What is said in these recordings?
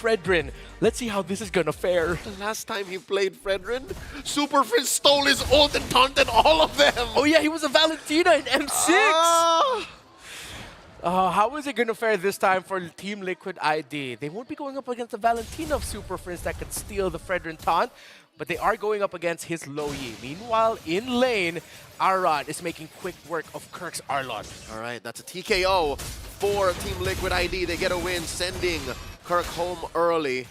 Fredrin. Let's see how this is gonna fare. The last time he played Fredrin, Super Frizz stole his ult and taunted all of them. Oh yeah, he was a Valentina in M6. How is it going to fare this time for Team Liquid ID? They won't be going up against the Valentina of Super Frizz that can steal the Fredrin taunt, but they are going up against his Lo Yi. Meanwhile, in lane, Arad is making quick work of Kirk's Arlot. All right, that's a TKO for Team Liquid ID. They get a win, sending Kirk home early.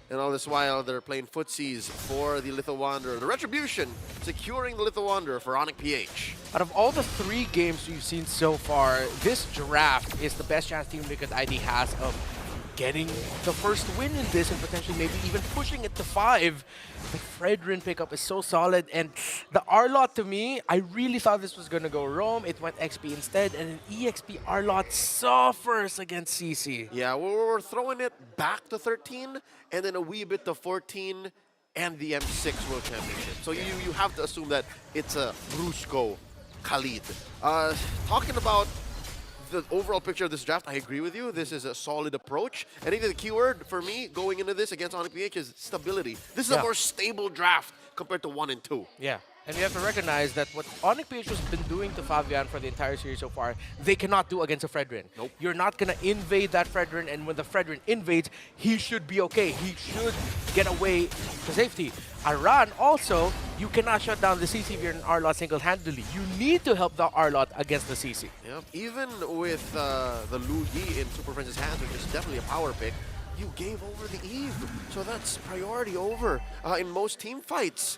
And all this while, they're playing footsies for the Little Wanderer. The Retribution securing the Little Wanderer for ONIC PH. Out of all the 3 games we've seen so far, this draft is the best chance Team Liquid ID has of getting the first win in this and potentially maybe even pushing it to 5. The Fredrin pickup is so solid, and the Arlot, to me, I really thought this was going to go Roam. It went XP instead, and an EXP Arlot suffers against CC. Yeah, we're throwing it back to 13 and then a wee bit to 14 and the M6 World Championship. So you have to assume that it's a Brusco Khalid. Talking about the overall picture of this draft, I agree with you. This is a solid approach. I think the keyword for me going into this against ONIC PH is stability. This is a more stable draft compared to 1 and 2. Yeah, and you have to recognize that what ONIC PH has been doing to Fabian for the entire series so far, they cannot do against a Fredrin. Nope. You're not going to invade that Fredrin, and when the Fredrin invades, he should be okay. He should get away to safety. Aran also, you cannot shut down the CC if you're an Arlot single-handedly. You need to help the Arlot against the CC. Yep. Even with the Lu Yi in Super Friends' hands, which is definitely a power pick, you gave over the Eve. So that's priority over in most team fights.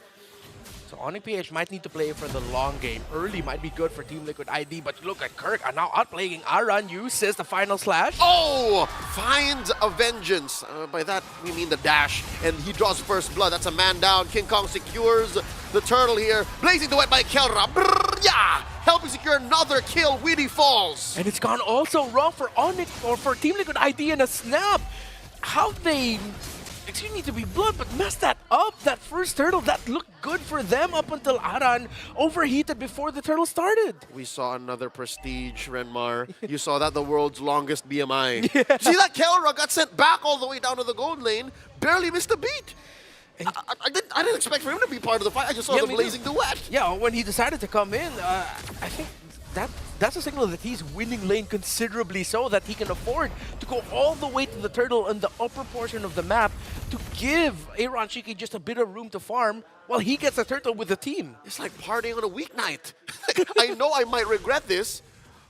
So ONIC PH might need to play for the long game. Early might be good for Team Liquid ID, but look at Kirk are now outplaying Aran. Uses the final slash. Oh! Finds a vengeance. By that, we mean the dash. And he draws first blood. That's a man down. King Kong secures the turtle here. Blazing duet by Kelra. Brrr, yeah! Helping secure another kill. Weedy falls. And it's gone also wrong for ONIC or for Team Liquid ID in a snap. How they... Excuse me to be blunt, but messed that up. That first turtle, that looked good for them up until Aran overheated before the turtle started. We saw another prestige, Renmar. You saw that, the world's longest BMI. Yeah. See that Kelra got sent back all the way down to the gold lane, barely missed a beat. I didn't expect for him to be part of the fight. I just saw the blazing duet. Yeah, when he decided to come in, I think that's a signal that he's winning lane considerably so that he can afford to go all the way to the turtle in the upper portion of the map to give Aaron Shiki just a bit of room to farm while he gets a turtle with the team. It's like partying on a weeknight. I know I might regret this,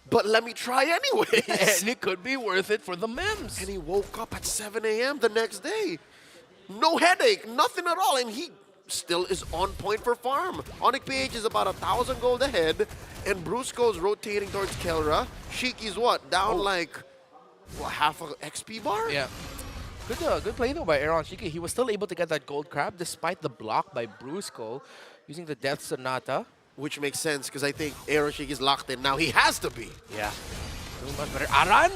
but let me try anyway. And it could be worth it for the mems. And he woke up at 7 a.m. the next day. No headache, nothing at all, and he still is on point for farm. ONIC PH is about 1,000 gold ahead, and Brusco's rotating towards Kelra. Shiki's what? Down like, what, half an XP bar? Yeah. Good play though by Aaron Shiki. He was still able to get that gold crab despite the block by Brusco using the Death Sonata. Which makes sense because I think Aaron Shiki's locked in now. He has to be. Yeah. Doing much better. Aran?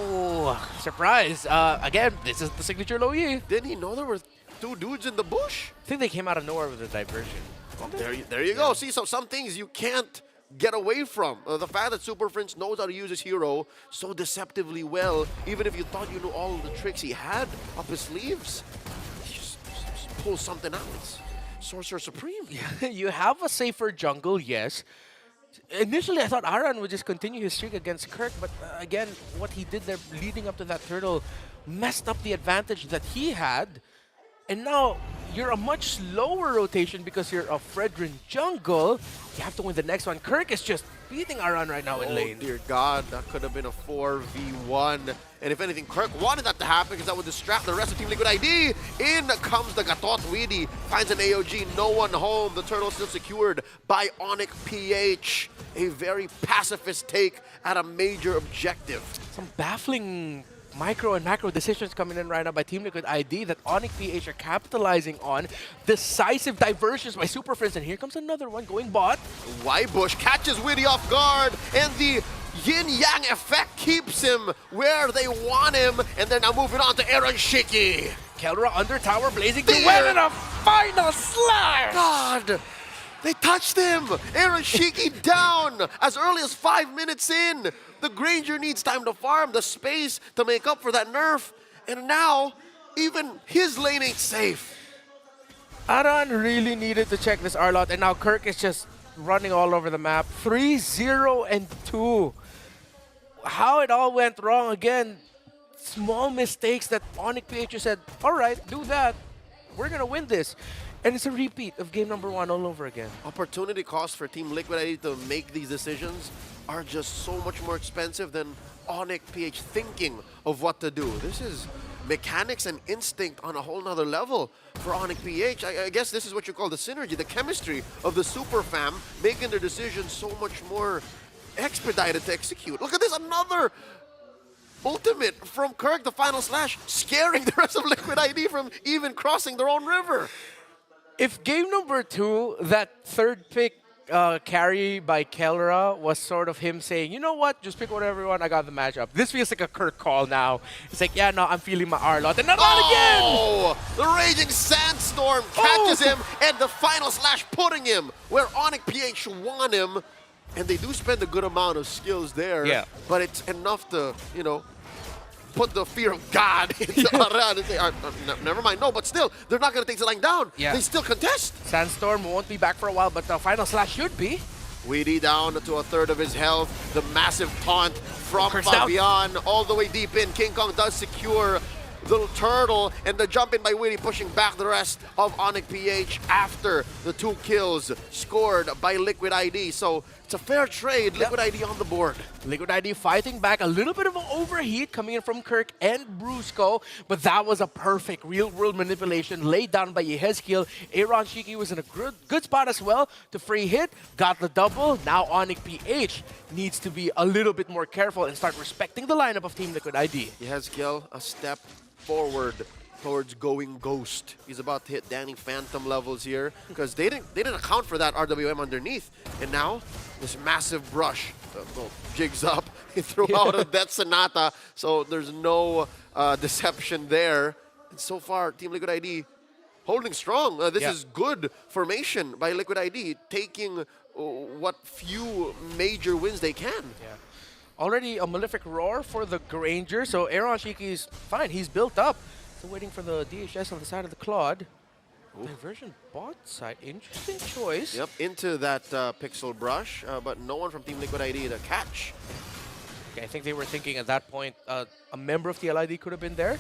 Ooh, surprise. Again, this is the signature Lo Yi. Didn't he know there were 2 dudes in the bush? I think they came out of nowhere with a diversion. Well, there you go. See, so some things you can't get away from. The fact that Super Prince knows how to use his hero so deceptively well, even if you thought you knew all of the tricks he had up his sleeves, he just pulls something out. It's Sorcerer Supreme. Yeah, you have a safer jungle, yes. Initially, I thought Aran would just continue his streak against Kirk, but again, what he did there leading up to that turtle messed up the advantage that he had. And now, you're a much slower rotation because you're a Fredrin jungle. You have to win the next one. Kirk is just beating Aran right now in lane. Oh, dear God. That could have been a 4v1. And if anything, Kirk wanted that to happen because that would distract the rest of Team Liquid ID. In comes the Gatot Weedy. Finds an AOG. No one home. The turtle still secured by ONIC PH. A very pacifist take at a major objective. Some baffling micro and macro decisions coming in right now by Team Liquid ID that ONIC PH are capitalizing on. Decisive diversions by Super Friends, and here comes another one going bot. Bush catches Witty off guard, and the yin-yang effect keeps him where they want him, and they're now moving on to Aaron Shiki. Kelra under tower, blazing the win and a final slash! God! They touched him! Aaron Shiki down as early as 5 minutes in. The Granger needs time to farm, the space to make up for that nerf. And now, even his lane ain't safe. Aran really needed to check this R-Lot, and now Kirk is just running all over the map. 3-0 and 2. How it all went wrong again. Small mistakes that ONIC PH said, all right, do that. We're going to win this. And it's a repeat of game number 1 all over again. Opportunity costs for Team Liquid ID to make these decisions are just so much more expensive than ONIC PH thinking of what to do. This is mechanics and instinct on a whole nother level for ONIC PH. I guess this is what you call the synergy, the chemistry of the super fam, making their decisions so much more expedited to execute. Look at this, another ultimate from Kirk, the final slash, scaring the rest of Liquid ID from even crossing their own river. If game number 2, that third pick carry by Kelra was sort of him saying, you know what, just pick whatever you want, I got the matchup. This feels like a Kirk call now. It's like, yeah, no, I'm feeling my R-Lot. And not again! Oh! The Raging Sandstorm catches him, and the final slash putting him where ONIC PH want him. And they do spend a good amount of skills there, but it's enough to, you know, put the fear of God into Aran and say, never mind. No, but still, they're not going to take the line down. They still contest. Sandstorm won't be back for a while, but the final slash should be. Weedy down to a third of his health. The massive taunt from Fabian all the way deep in. King Kong does secure the turtle, and the jump in by Weedy pushing back the rest of ONIC PH after the 2 kills scored by Liquid ID. So it's a fair trade. Liquid ID on the board. Liquid ID fighting back, a little bit of an overheat coming in from Kirk and Brusco, but that was a perfect real-world manipulation laid down by Yehezkiel. Aaron Shiki was in a good spot as well to free hit, got the double. Now ONIC PH needs to be a little bit more careful and start respecting the lineup of Team Liquid ID. Yehezkiel a step forward towards going ghost. He's about to hit Danny Phantom levels here because they didn't account for that RWM underneath. And now this massive brush jigs up. He threw out a Death Sonata, so there's no deception there. And so far, Team Liquid ID holding strong. This is good formation by Liquid ID, taking what few major wins they can. Already a Malefic Roar for the Granger, so Aaron Shiki's fine, he's built up. So waiting for the DHS on the side of the Claude. Diversion bot side, interesting choice. Yep, into that Pixel Brush, but no one from Team Liquid ID to catch. Okay, I think they were thinking at that point a member of TLID could have been there,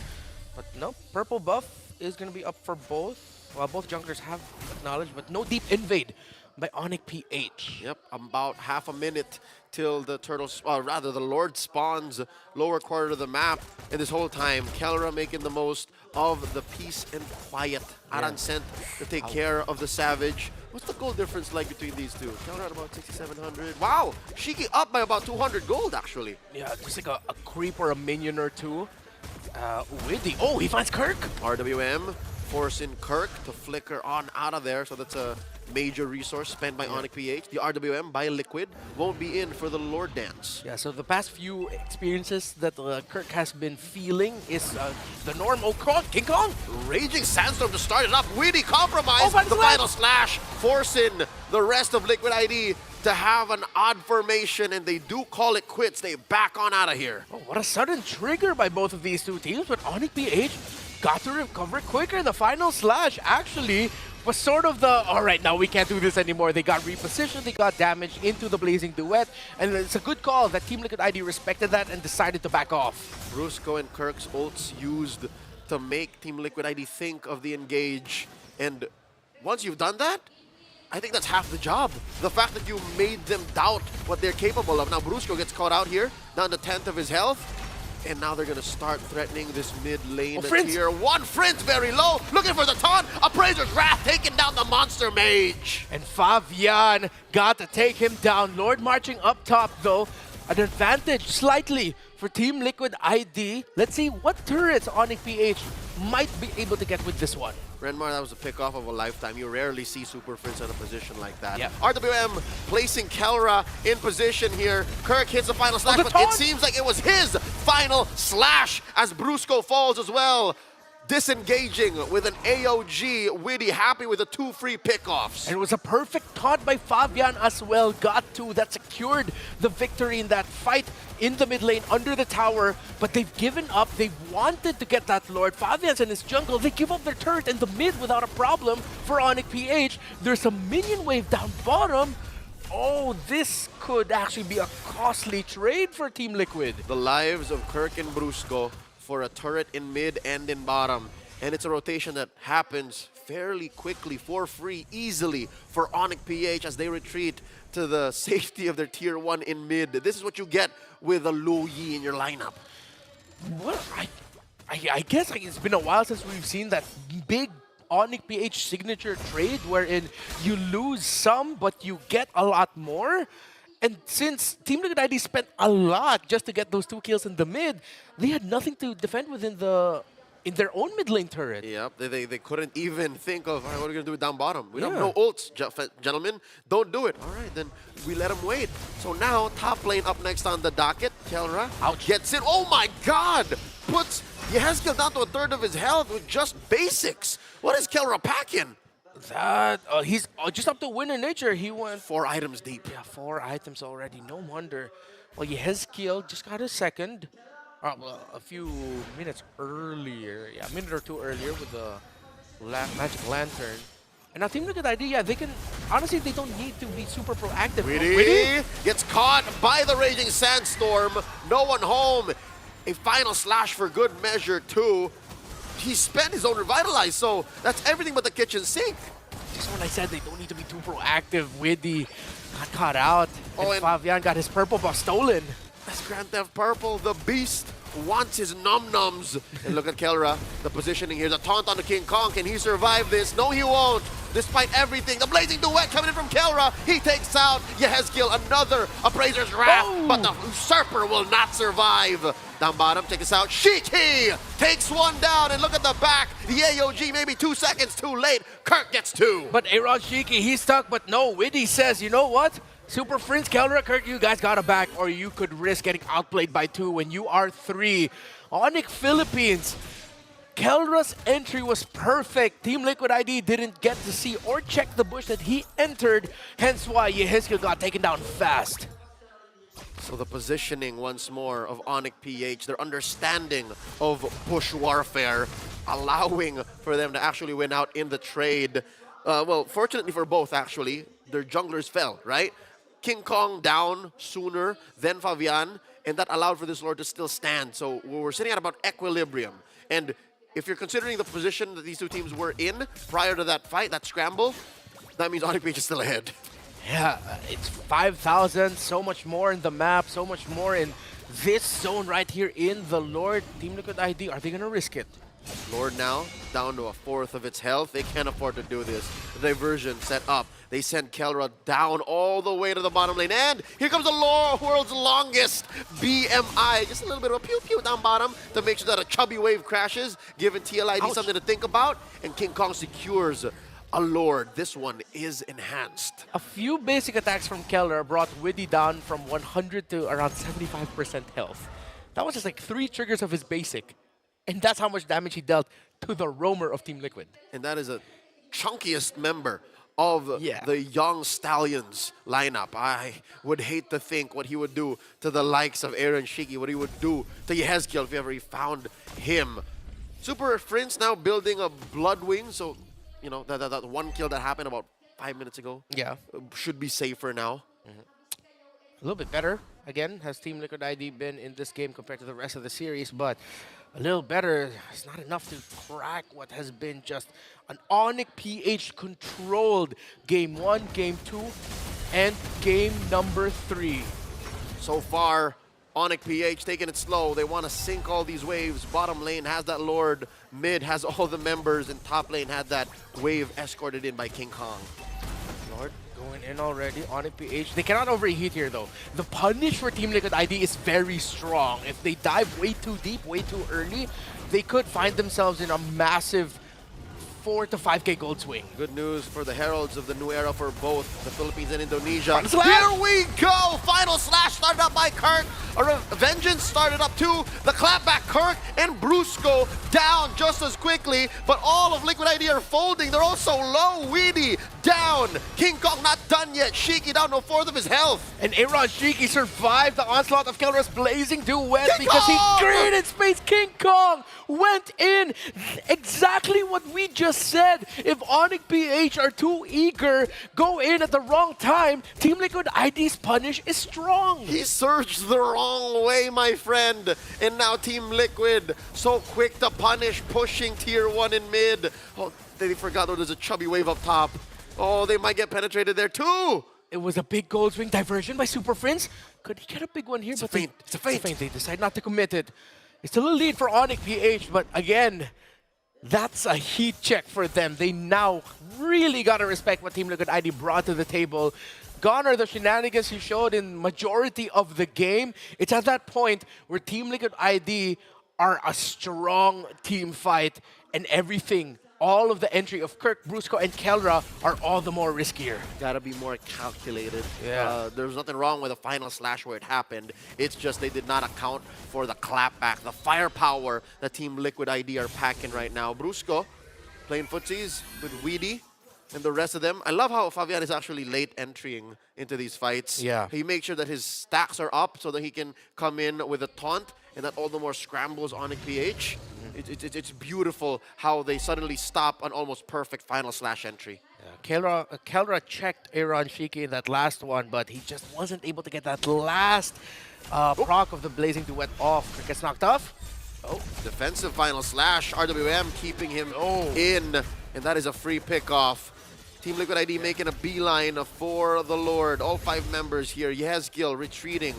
but no, purple buff is going to be up for both. While both junglers have acknowledged, but no deep invade by ONIC PH. Yep, about half a minute till the turtles, rather the Lord spawns lower quarter of the map. And this whole time, Kelra making the most of the peace and quiet. Aran sent to take care of the Savage. What's the gold difference like between these two? Kelra at about 6,700. Wow, Shiki up by about 200 gold actually. Yeah, just like a creep or a minion or two. Widdy, oh, he finds Kirk. RWM forcing Kirk to flicker on out of there, so that's a major resource spent by ONIC PH. The RWM by Liquid won't be in for the Lord Dance. Yeah, so the past few experiences that Kirk has been feeling is the norm. Oh, King Kong! Raging Sandstorm to start it up. Weedy compromise. The final slash forcing the rest of Liquid ID to have an odd formation, and they do call it quits. They back on out of here. Oh, what a sudden trigger by both of these two teams, but ONIC PH got to recover quicker. The final slash actually was sort of the, all right, now we can't do this anymore. They got repositioned, they got damaged into the Blazing Duet, and it's a good call that Team Liquid ID respected that and decided to back off. Brusco and Kirk's ults used to make Team Liquid ID think of the engage, and once you've done that, I think that's half the job. The fact that you made them doubt what they're capable of. Now Brusco gets caught out here, down to 10th of his health. And now they're going to start threatening this mid lane tier 1. Friends very low, looking for the taunt. Appraiser's Wrath taking down the Monster Mage. And Fabian got to take him down. Lord marching up top though. An advantage slightly for Team Liquid ID. Let's see what turrets ONIC PH might be able to get with this one. Renmar, that was a pick off of a lifetime. You rarely see Super Prince in a position like that. Yeah. RWM placing Kelra in position here. Kirk hits the final slash, but it seems like it was his final slash as Brusco falls as well. disengaging with an AOG. Widdy happy with the 2 free pickoffs. And it was a perfect taunt by Fabian as well. Got 2. That secured the victory in that fight in the mid lane under the tower. But they've given up. They wanted to get that Lord. Fabian's in his jungle. They give up their turret in the mid without a problem for ONIC PH. There's a minion wave down bottom. Oh, this could actually be a costly trade for Team Liquid. The lives of Kirk and Brusco for a turret in mid and in bottom. And it's a rotation that happens fairly quickly, for free, easily for ONIC PH as they retreat to the safety of their tier 1 in mid. This is what you get with a Lu Yi in your lineup. Well, I guess it's been a while since we've seen that big ONIC PH signature trade wherein you lose some, but you get a lot more. And since Team Liquid ID spent a lot just to get those 2 kills in the mid, they had nothing to defend within in their own mid lane turret. Yep, they couldn't even think of, all right, what are we going to do with down bottom? We don't have no ults, gentlemen. Don't do it. All right, then we let them wait. So now, top lane up next on the docket. Kelra gets it. Oh my god! Puts Yehezkel down to a third of his health with just basics. What is Kelra packing? That he's just up to winner nature. He went 4 items deep. Yeah, 4 items already. No wonder. Well, Yehezkel just got a second. Well, a few minutes earlier. Yeah, a minute or 2 earlier with the Magic Lantern. And now Team Liquid ID, yeah, they can... Honestly, they don't need to be super proactive. Widdy gets caught by the Raging Sandstorm. No one home. A final slash for good measure, too. He spent his own Revitalize, so that's everything but the kitchen sink. Just when I said they don't need to be too proactive, Widdy got caught out. And Fabian got his purple buff stolen. That's Grand Theft Purple. The beast wants his num-nums. And look at Kelra, the positioning here. The taunt on the King Kong. Can he survive this? No, he won't. Despite everything, the Blazing Duet coming in from Kelra. He takes out Yehezkel, another Appraiser's Wrath. Oh. But the Usurper will not survive. Down bottom, take us out. Shiki takes one down. And look at the back. The AOG maybe 2 seconds too late. Kirk gets 2. But Aaron Shiki, he's stuck. But no, Widdy says, you know what? Super Prince, Kelra, Kirk, you guys got to back, or you could risk getting outplayed by 2 when you are 3. ONIC Philippines, Kelra's entry was perfect. Team Liquid ID didn't get to see or check the bush that he entered, hence why Yehezkel got taken down fast. So the positioning once more of ONIC PH, their understanding of bush warfare, allowing for them to actually win out in the trade. Well, fortunately for both, actually, their junglers fell, right? King Kong down sooner than Fabian, and that allowed for this Lord to still stand. So we're sitting at about equilibrium. And if you're considering the position that these 2 teams were in prior to that fight, that scramble, that means ONIC PH is still ahead. Yeah, it's 5,000, so much more in the map, so much more in this zone right here in the Lord. Team Liquid ID, are they going to risk it? Lord now down to a 1/4 of its health. They can't afford to do this. The diversion set up. They send Kelra down all the way to the bottom lane. And here comes the world's longest BMI. Just a little bit of a pew-pew down bottom to make sure that a chubby wave crashes, giving TLID something to think about. And King Kong secures a Lord. This one is enhanced. A few basic attacks from Kelra brought Widdy down from 100 to around 75% health. That was just like 3 triggers of his basic. And that's how much damage he dealt to the roamer of Team Liquid. And that is a chunkiest member of the Young Stallions lineup. I would hate to think what he would do to the likes of Aaron Shiki, what he would do to Yehezkel if ever he found him. Super Prince now building a Bloodwing, so, you know, that 1 kill that happened about 5 minutes ago should be safer now. A little bit better, again, has Team Liquid ID been in this game compared to the rest of the series, but a little better. It's not enough to crack what has been just an ONIC PH controlled Game 1, Game 2, and Game number 3. So far, ONIC PH taking it slow. They want to sink all these waves. Bottom lane has that Lord. Mid has all the members. And top lane had that wave escorted in by King Kong. Lord going in already. ONIC PH. They cannot overheat here, though. The punish for Team Liquid ID is very strong. If they dive way too deep, way too early, they could find themselves in a massive 4 to 5K gold swing. Good news for the heralds of the new era for both the Philippines and Indonesia. Final slash! Here we go! Final slash started up by Kirk. A vengeance started up too. The clapback, Kirk and Brusco down just as quickly, but all of Liquid ID are folding. They're also low. Weedy down. King Kong not done yet. Shiki down to a fourth of his health. And Aaron Shiki survived the onslaught of Kelra's blazing duet King because Kong! he created space. King Kong went in. Exactly what we just said. If ONIC PH are too eager, go in at the wrong time, Team Liquid ID's punish is strong. He surged the wrong way, my friend. And now Team Liquid so quick to punish, pushing tier 1 in mid. Oh, they forgot there's a chubby wave up top. Oh, they might get penetrated there too. It was a big gold swing diversion by Super Friends. Could he get a big one here? It's a feint. It's a feint. They decide not to commit it. It's still a lead for ONIC PH, but again, that's a heat check for them. They now really gotta respect what Team Liquid ID brought to the table. Gone are the shenanigans he showed in majority of the game. It's at that point where Team Liquid ID are a strong team fight, and everything, all of the entry of Kirk, Brusco, and Kelra are all the more riskier. Gotta be more calculated. Yeah. There's nothing wrong with the final slash where it happened. It's just they did not account for the clapback, the firepower that Team Liquid ID are packing right now. Brusco playing footsies with Weedy and the rest of them. I love how Fabian is actually late entering into these fights. Yeah. He makes sure that his stacks are up so that he can come in with a taunt, and that all the more scrambles ONIC PH. It's beautiful how they suddenly stop an almost perfect final slash entry. Yeah. Kelra checked Aaron Shiki in that last one, but he just wasn't able to get that last proc of the blazing duet off. Kirk gets knocked off. Oh, defensive final slash. RWM keeping him in, and that is a free pick-off. Team Liquid ID making a beeline for the Lord. All 5 members here. Yezgil retreating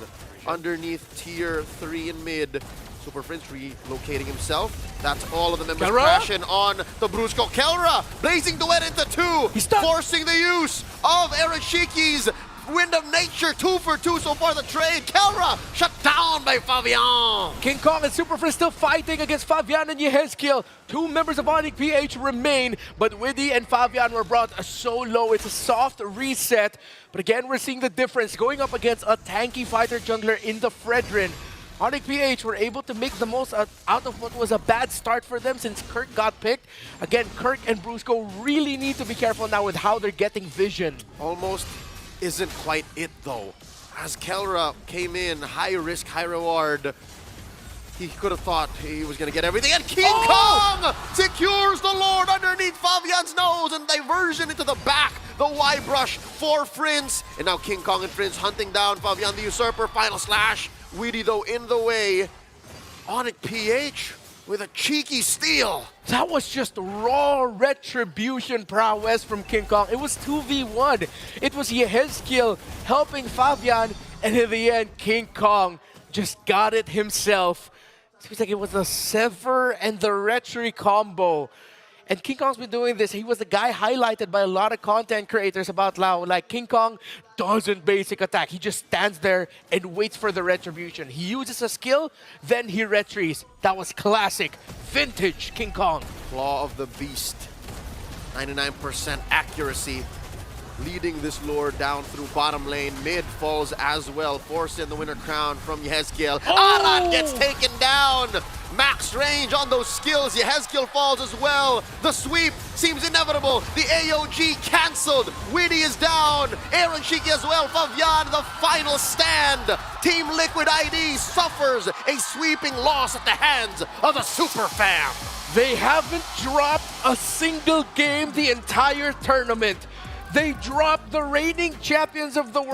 underneath tier 3 in mid. Super Prince relocating himself. That's all of the members Kelra? crashing on the Brusco. Kelra blazing duet into 2, He's stuck. forcing the use of Erashiki's Wind of Nature. 2 for 2 so far the trade. Kelra shut down by Fabian. King Kong and Super Friends still fighting against Fabian and Yehezkiel. 2 members of ONIC PH remain, but Widdy and Fabian were brought so low. It's a soft reset. But again, we're seeing the difference going up against a tanky fighter jungler in the Fredrin. ONIC PH were able to make the most out of what was a bad start for them since Kirk got picked. Again, Kirk and Brusco really need to be careful now with how they're getting vision. Almost isn't quite it though. As Kelra came in, high risk, high reward. He could have thought he was going to get everything, and King Kong secures the Lord underneath Fabian's nose, and diversion into the back. The Y brush for Prince, and now King Kong and Prince hunting down Fabian the Usurper. Final slash. Weedy though in the way. ONIC PH with a cheeky steal. That was just raw retribution prowess from King Kong. It was 2v1. It was Yehezkiel helping Fabian, and in the end, King Kong just got it himself. Seems like it was the Sever and the Retri combo. And King Kong's been doing this. He was the guy highlighted by a lot of content creators about Lao. Like, King Kong doesn't basic attack. He just stands there and waits for the retribution. He uses a skill, then he retries. That was classic, vintage King Kong. Claw of the Beast. 99% accuracy. Leading this Lord down through bottom lane. Mid falls as well. Forcing the winner crown from Yehezkiel. Aran gets taken down. Max range on those skills. Yehezkiel falls as well. The sweep seems inevitable. The AOG cancelled. Widdy is down. Aaron Shiki as well. Fabian, the final stand. Team Liquid ID suffers a sweeping loss at the hands of the Super Fam. They haven't dropped a single game the entire tournament. They dropped the reigning champions of the world.